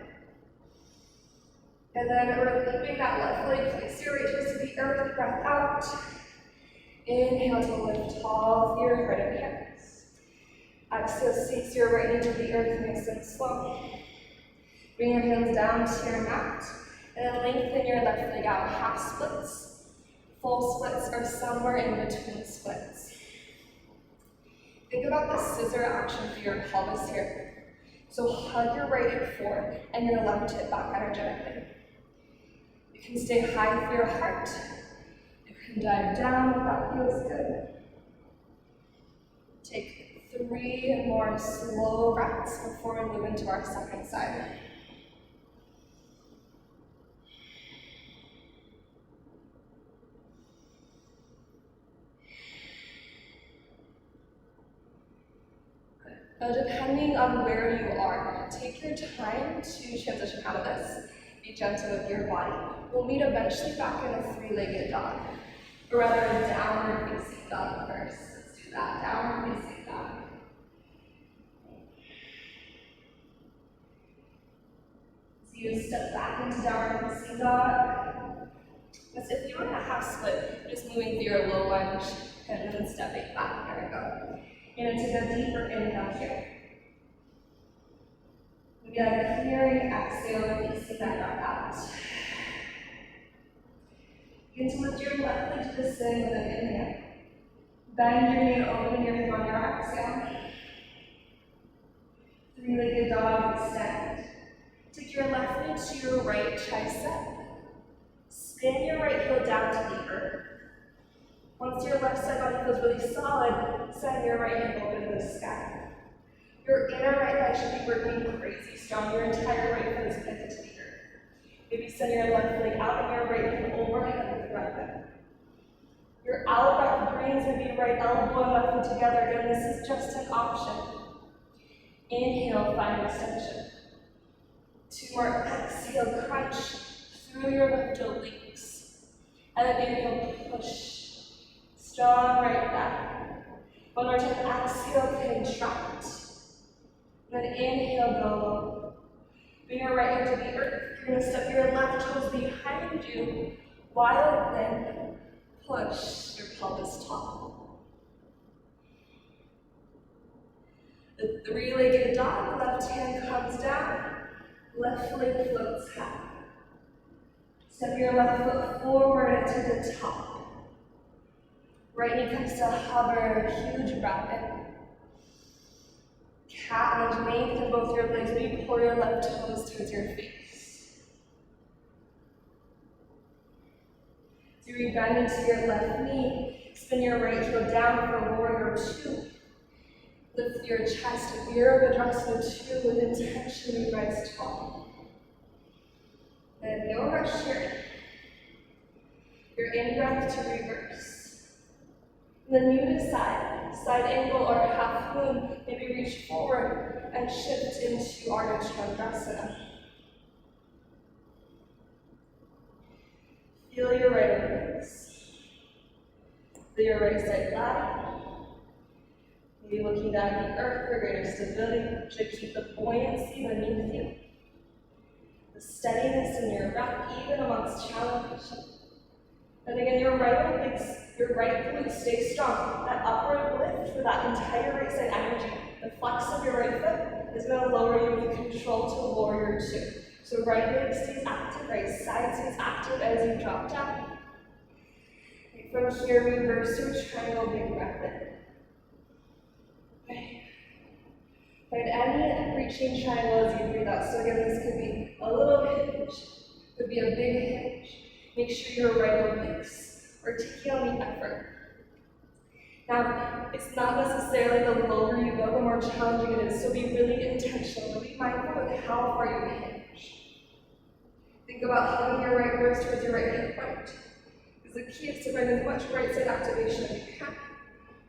Speaker 1: And then relieving that left leg, place your right toes to the earth, breath out. Inhale to lift tall with your heart and hands. Exhale, sinks your right knee to the earth, nice and slow. Bring your hands down to your mat, and then lengthen your left leg out. Half splits, full splits, or somewhere in between splits. Think about the scissor action for your pelvis here. So hug your right hip forward and your left hip back energetically. You can stay high for your heart. You can dive down if that feels good. Take 3 more slow breaths before we move into our second side. Now, depending on where you are, take your time to transition out of this. Be gentle with your body. We'll meet eventually back in a 3-legged dog, or rather a downward facing dog first. Let's do that, downward facing dog. So you step back into downward facing dog. As if you were in a half split, just moving through your low lunge and then stepping back. There we go. You're going to take a deeper inhale here. Again, clearing, exhale, releasing that breath out. Begin to lift your left leg to the ceiling with an inhale. Bend your knee, open your hip on your exhale. Three-legged dog, extend. Take your left knee to your right tricep. Spin your right heel down to the earth. Once your left side body feels really solid, send your right hip open to the sky. Your inner right leg should be working crazy strong. Your entire right foot is planted to the earth. Maybe send your left leg out and your right hip overhead with the breath in. Your out breath brings maybe right elbow and left foot together. Again, this is just an option. Inhale, find extension. 2 more, exhale, crunch through your left obliques. And then inhale, push. Strong right back. One more time, exhale, contract. Then inhale, go low. Bring your right hand to the earth. You're going to step your left toes behind you while then push your pelvis tall. The three-legged dog, left hand comes down, left leg floats high. Step your left foot forward to the top. Right knee comes to hover, huge breath in. Cat lunge, lengthen both your legs, maybe pull your left toes towards your face. So you bend into your left knee, spin your right heel down for warrior 2. Lift your chest, Virabhadrasana 2 with intention, you rise tall. And no rush here. Your in-breath to reverse. And then you decide, side angle or half moon, maybe reach forward and shift into Ardha Chandrasana. Feel your right obliques. Feel your right side lat. Maybe looking down at the earth for greater stability. Should keep the buoyancy beneath you. The steadiness in your breath, even amongst challenge. And again, your right obliques, your right glutes stay strong. That upward lift for that entire right side energy. The flex of your right foot is going to lower you with control to warrior 2. So right leg stays active, right side stays active as you drop down. From here, reverse your triangle, big breath in. Okay. Find any reaching triangle as you breathe out. So again, this could be a little hinge, could be a big hinge. Make sure your right obliques are taking on the effort. Now, it's not necessarily the lower you go, the more challenging it is. So be really intentional, really mindful of how far you hinge. Think about hugging your right wrist towards your right hip point. Because the key is to bring as much right side activation as you can.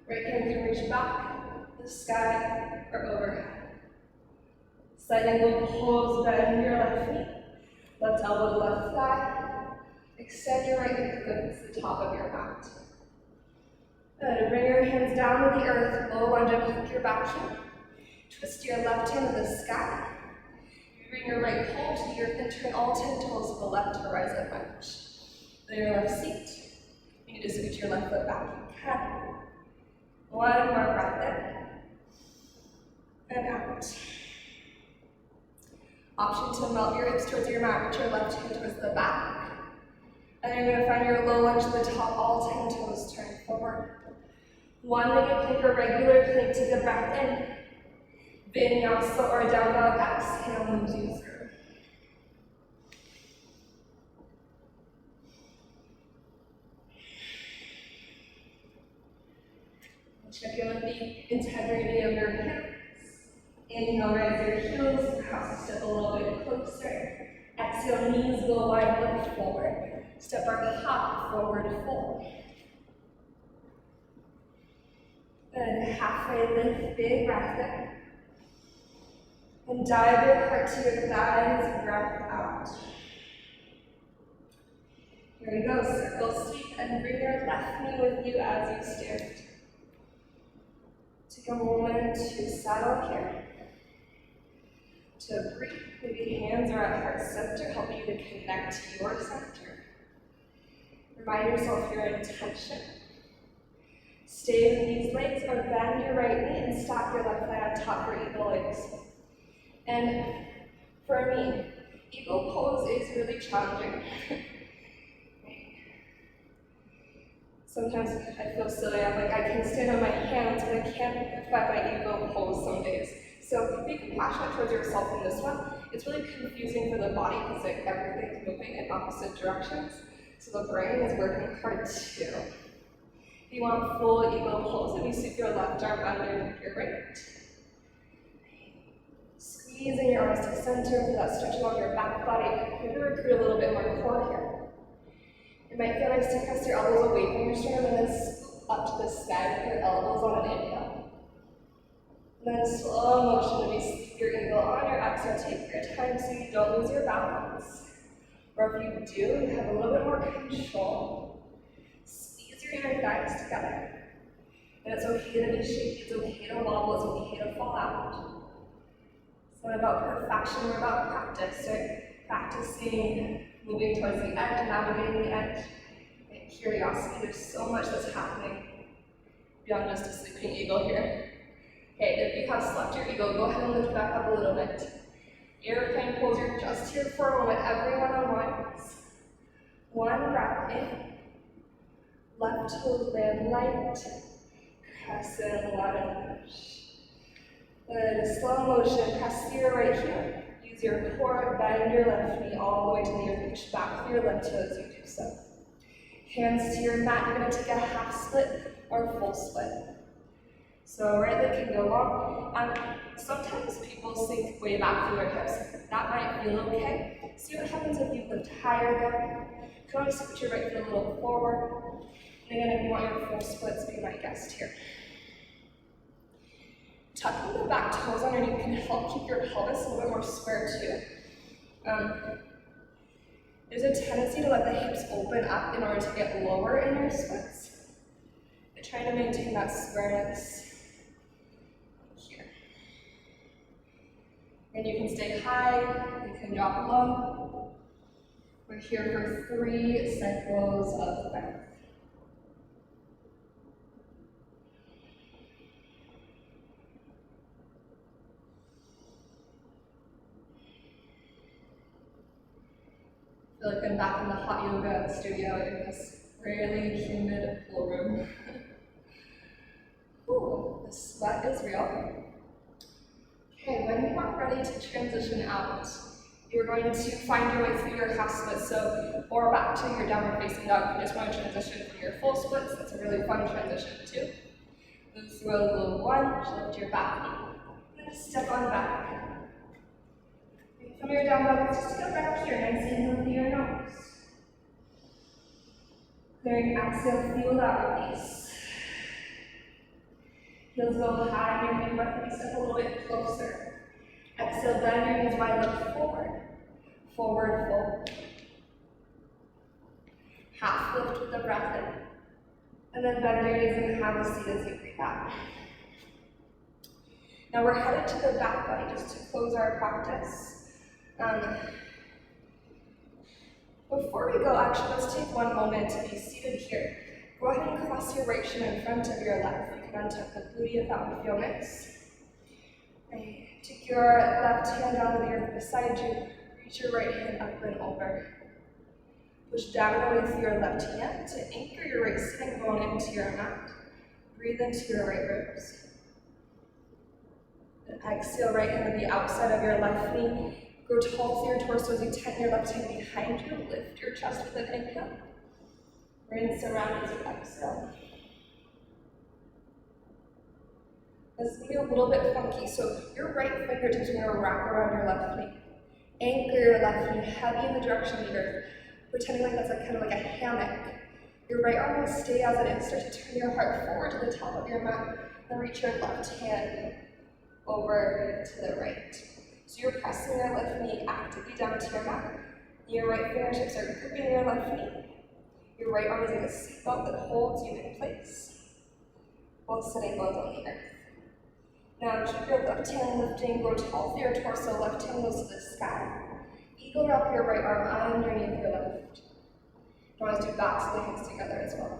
Speaker 1: Right hand can reach back, the sky, or overhead. Side angle pulls, bend your left knee, left elbow to left thigh. Extend your right hip towards the top of your mat. Good. Bring your hands down to the earth, low lunge and hook your back heel. Twist your left hand to the sky. You bring your right palm to the earth and turn all 10 toes to the left to rise up lunge. Then your left seat. You need to scoot your left foot back. You can. One more breath in. And out. Option to melt your hips towards your mat, reach your left hand towards the back. And you're going to find your low lunge to the top, all 10 toes turn forward. One-legged plank or regular plank, take a breath in. Vinyasa or down dog, exhale, moves you through. Check in with the integrity of your hips. Inhale, raise your heels, cross step a little bit closer. Exhale, knees go wide, look forward. Step our hop forward, fold. Good, halfway lift, big breath in. And dive your heart to your thighs, breath out. Here we go, circle sweep, and bring your left knee with you as you stand. Take a moment to settle here. To breathe, maybe hands are at heart center, helping you to connect to your center. Remind yourself your intention. Stay with these legs or bend your right knee and stack your left leg on top for eagle legs. And For me, eagle pose is really challenging. Sometimes I feel silly. I'm like, I can stand on my hands, but I can't find my eagle pose some days. So be compassionate towards yourself in this one. It's really confusing for the body because like everything's moving in opposite directions. So the brain is working hard too. If you want full eagle pose, and you sweep your left arm underneath your right. Squeezing your arms to center for that stretch along your back body. Maybe recruit a little bit more core here. It might feel nice to press your elbows away from your sternum and then scoop up to the sky with your elbows on an inhale. And then slow motion, when you sweep your eagle on your exhale, take your time so you don't lose your balance. Or if you do, you have a little bit more control. Squeeze your inner thighs together. And it's okay to be shaky, it's okay to wobble, it's okay to fall out. It's not about perfection, we're about practice, right? Practicing moving towards the edge, navigating the edge. And curiosity, there's so much that's happening beyond just a sleeping eagle here. Okay, if you have slept your eagle, go ahead and lift back up a little bit. Airplane pose, you're just here for a moment, everyone on ones. One breath in. Left toes land light. Crescent, lemon push. Good, slow motion, press to your right heel. Use your core, bend your left knee all the way to the ear, push back through your left toe as you do so. Hands to your mat, you're going to take a half split or full split. So right leg can go long, and sometimes people sink way back through their hips. That might feel okay. See what happens if you lift higher there. You can always put your right foot a little forward. And again, if you want your full splits, be my guest here. Tucking the back toes underneath can help keep your pelvis a little bit more square too. There's a tendency to let the hips open up in order to get lower in your splits. But trying to maintain that squareness here. And you can stay high, you can drop low. We're here for 3 cycles of breath. I feel like I'm back in the hot yoga studio in this really humid pool room. Ooh, the sweat is real. Okay, when you are ready to transition out, you're going to find your way through your half splits, or back to your downward facing dog. If you just want to transition from your full splits, that's a really fun transition too. Move through a little lunge, lift your back knee, and step on back. From your down dog, just go back here, nice inhale through your nose. Clearing exhale, feel that release. Heels go high, your big breath, you step a little bit closer. Exhale, bend your knees wide, look forward. Forward fold. Half lift with the breath in. And then bend your knees and have a seat as you breathe out. Now we're headed to the back body just to close our practice. Before we go, actually, let's take one moment to be seated here. Go ahead and cross your right shin in front of your left. You can untuck the booty if that would feel nice. Right. Take your left hand down to the earth beside you. Reach your right hand up and over. Push down with your left hand to anchor your right sitting bone into your mat. Breathe into your right ribs. And exhale, right hand to the outside of your left knee. Grow tall through your torso as you tighten your left hand behind you. Lift your chest with an inhale. Rinse around as you exhale. This is going to be a little bit funky, so your right fingertips are going to wrap around your left knee. Anchor your left knee heavy in the direction of the earth, pretending like that's kind of like a hammock. Your right arm will stay as it is. Start to turn your heart forward to the top of your mat, and reach your left hand over to the right. So you're pressing your left knee actively down to your mat. Your right fingertips are gripping your left knee. Your right arm is like a seatbelt that holds you in place while sitting both on the earth. Now keep your left hand lifting, grow tall through your torso, left hand goes to the sky. Eagle wrap your right arm underneath your left. You want to do backs of the hands together as well.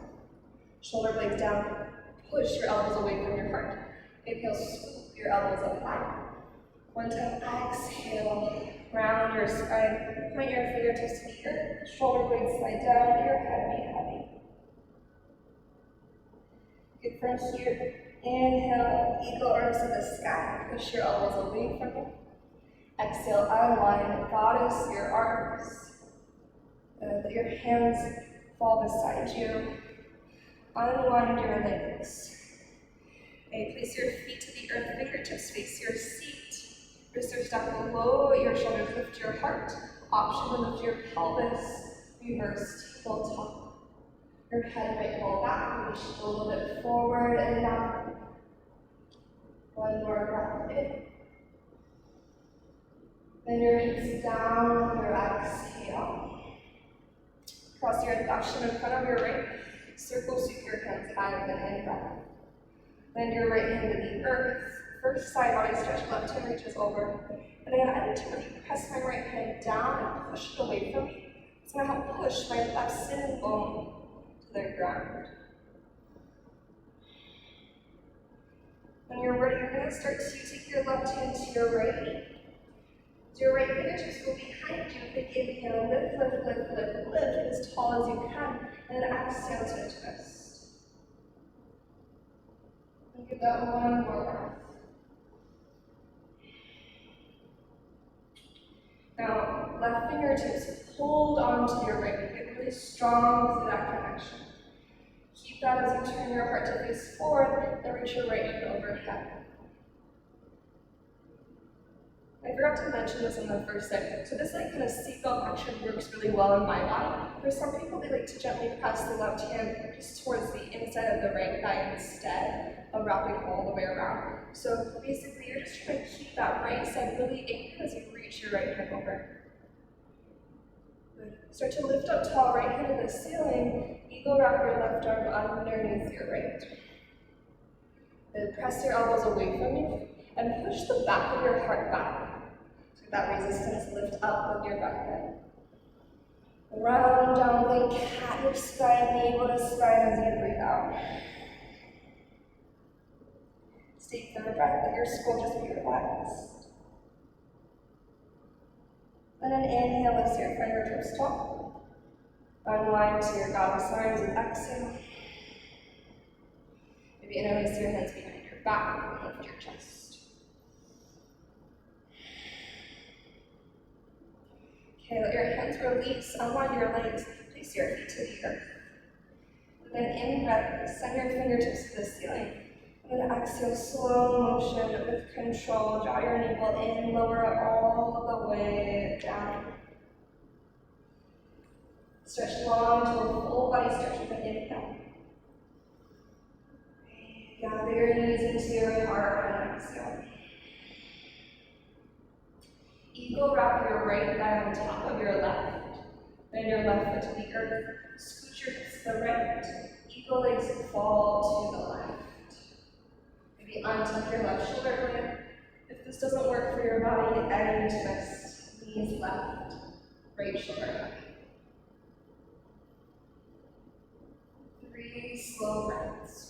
Speaker 1: Shoulder blades down, push your elbows away from your heart. Inhale, scoop your elbows up high. One time, exhale, round your spine, point your fingertips to the earth, shoulder blades slide down, your head be heavy. Good, from here, inhale, eagle arms to the sky, push your elbows away from you. Exhale, unwind, goddess your arms. Let your hands fall beside you. Unwind your legs. Okay, place your feet to the earth, fingertips face your seat. Wrists are stuck below your shoulders, lift your heart. Option to lift your pelvis, reverse tabletop. Your head might fall back, maybe shift a little bit forward and down. One more breath in. Bend your hips down with your exhale. Cross your left shin in front of your right. Circle, sweep your hands high with an in breath. Bend your right hand to the earth. First side body stretch, left hand reaches over. And then I need to really press my right hand down and push it away from me. It's going to help push my left shin bone to the ground. When you're ready, you're going to start to take your left hand to your right. Your right fingertips go behind you. Big inhale, lift, lift, lift, lift, lift as tall as you can. And then exhale to twist. And give that one more breath. Now, left fingertips hold onto your right. Get really strong through that connection. Keep that as you turn your heart to face forward and reach your right hand overhead. I forgot to mention this in the first segment. So this kind of seatbelt action works really well in my body. For some people, they like to gently press the left hand just towards the inside of the right thigh instead of wrapping all the way around. So basically, you're just trying to keep that right side really anchored as you reach your right hand over. Good. Start to lift up tall, right hand to the ceiling. Eagle wrap your left arm underneath your right. Then press your elbows away from you and push the back of your heart back. So that resistance, lift up with your breath in. Round down, like cat your spine, navel to spine as you breathe out. Stay for the breath, let your skull just be relaxed. And then inhale, lift your fingertips tall. Unwind to your goddess arms and exhale. Maybe interlace your hands behind your back and lift your chest. Okay, let your hands release, unwind your legs, place your feet to the earth. And then in breath, send your fingertips to the ceiling. And then exhale, slow motion with control. Draw your navel in, lower it all the way down. Stretch long to a full body stretch with an inhale. Gather your knees into your heart and exhale. Eagle wrap your right thigh on top of your left. Bend your left foot to the earth. Scoot your hips to the right. Eagle legs fall to the left. Maybe untuck your left shoulder blade. If this doesn't work for your body, end twist. Knees left, right shoulder back. 3 slow breaths.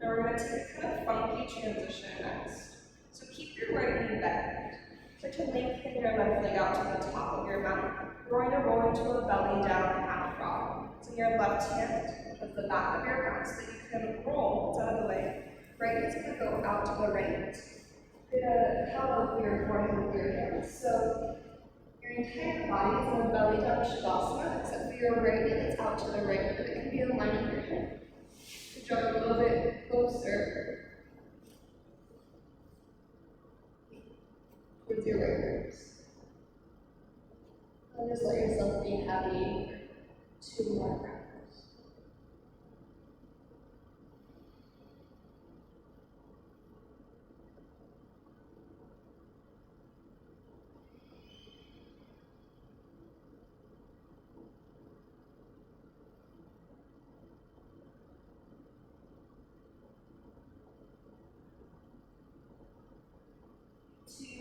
Speaker 1: Now we're going to take a kind of funky transition next. So keep your right knee bent. Start to lengthen your left leg out to the top of your mat. We're going to roll into a belly down half frog. So your left hand at the back of your mat so that you can roll. It's out of the way. Right hand's going to go out to the right. You're going to hollow through your forehead with your hands. So your entire body is in a belly down shavasana, except for your right knee that's out to the right, but it can be in line with your hip. Draw a little bit closer towards your right ribs. And just let yourself be heavy for 2 more breaths.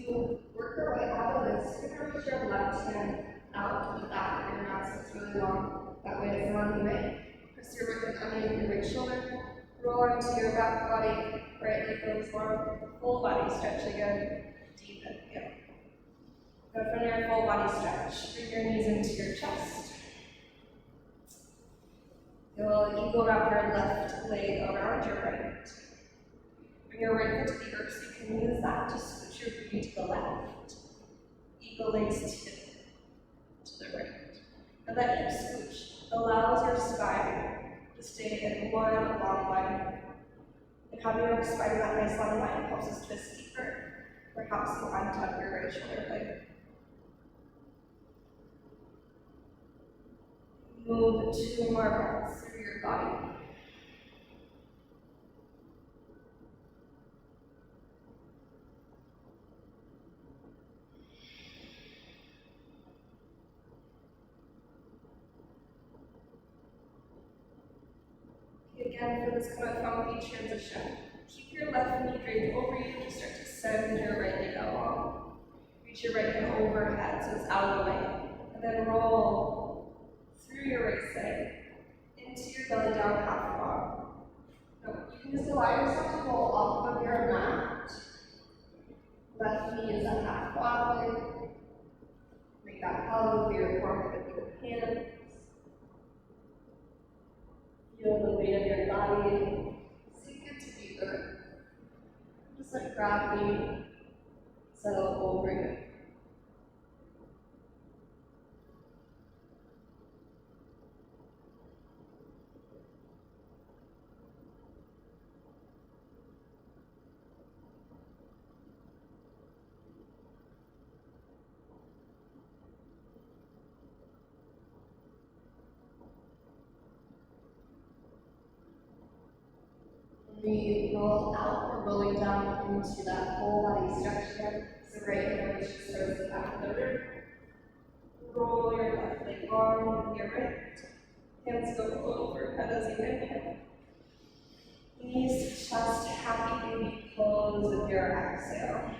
Speaker 1: To work our way out of put your left hand out to the back of your mat so it's really long. That way it's not in the way. Press your right hand underneath your right shoulder. Roll onto your back body. Right leg goes long. Full body stretch again. Deep inhale. Go from your full body stretch. Bring your knees into your chest. You'll eagle wrap your left leg around your right. Bring your right foot to the earth so you can use that to switch your booty to the left. Eagle legs to the right. And that hip scooch allows your spine to stay in one long line. And having your spine in that nice long line helps us twist deeper. Perhaps you untuck your right shoulder blade. Move 2 more breaths through your body. Again, for this kind of funky transition, keep your left knee draped over you to start to send your right leg out long. Reach your right hand overhead so it's out of the way. And then roll through your right side into your belly down half log. Now, you can just allow yourself to roll off of your mat. Left knee is a half wobble. Make that hollow through your forehead with your hands. Feel the weight of your body sink into deeper. Just like gravity settle over you. We roll out, we're rolling down into that whole body stretch again. So right hand reaches towards the back of the room. Roll your left leg long with your right. Hands go overhead as you inhale. Knees to chest, happy baby pose with your exhale.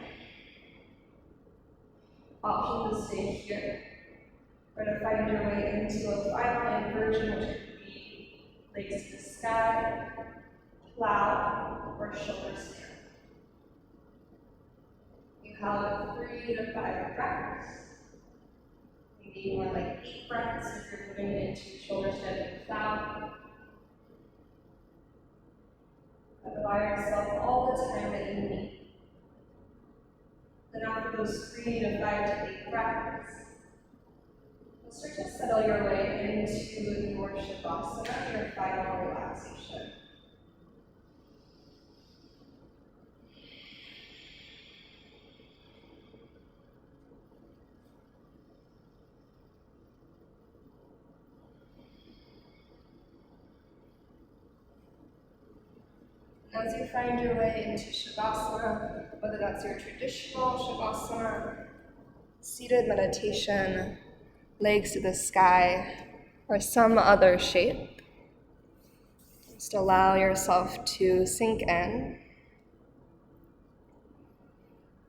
Speaker 1: Option to stay here. Or to find your way into a final inversion, which could be legs to the sky, plow, or shoulder stand. You have 3 to 5 breaths. Maybe more like 8 breaths if you're moving into shoulder stand and plow. Allow yourself all the time that you need. Then after those 3 to 5 to 8 breaths, you'll start to settle your way into your Shavasana, your final relaxation. As you find your way into Shavasana, whether that's your traditional Shavasana, seated meditation, legs to the sky, or some other shape, just allow yourself to sink in,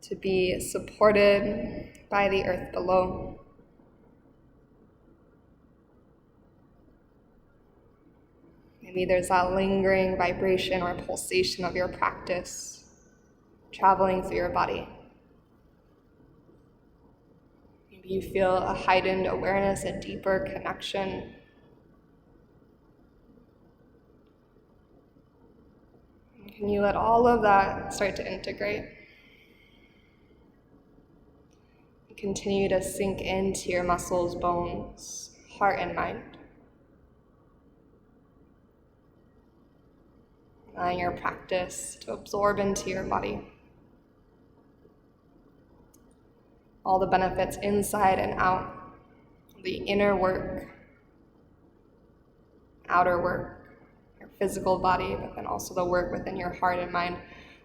Speaker 1: to be supported by the earth below. Maybe there's that lingering vibration or pulsation of your practice traveling through your body. Maybe you feel a heightened awareness, a deeper connection. Can you let all of that start to integrate? Continue to sink into your muscles, bones, heart, and mind. Allowing your practice to absorb into your body. All the benefits inside and out, the inner work, outer work, your physical body, but then also the work within your heart and mind,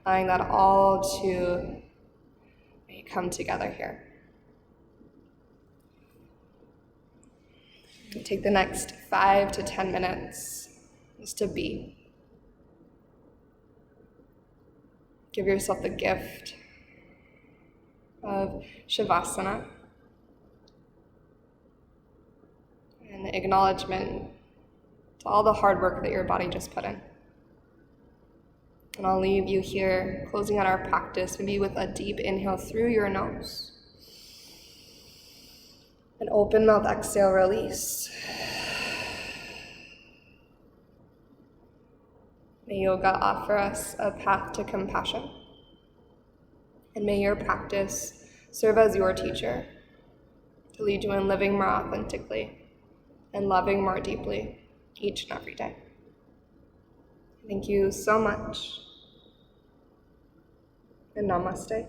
Speaker 1: allowing that all to come together here. Take the next 5 to 10 minutes just to be. Give yourself the gift of Shavasana,
Speaker 2: and the acknowledgement to all the hard work that your body just put in. And I'll leave you here, closing out our practice, maybe with a deep inhale through your nose. An open mouth exhale, release. May yoga offer us a path to compassion. And may your practice serve as your teacher to lead you in living more authentically and loving more deeply each and every day. Thank you so much. And namaste.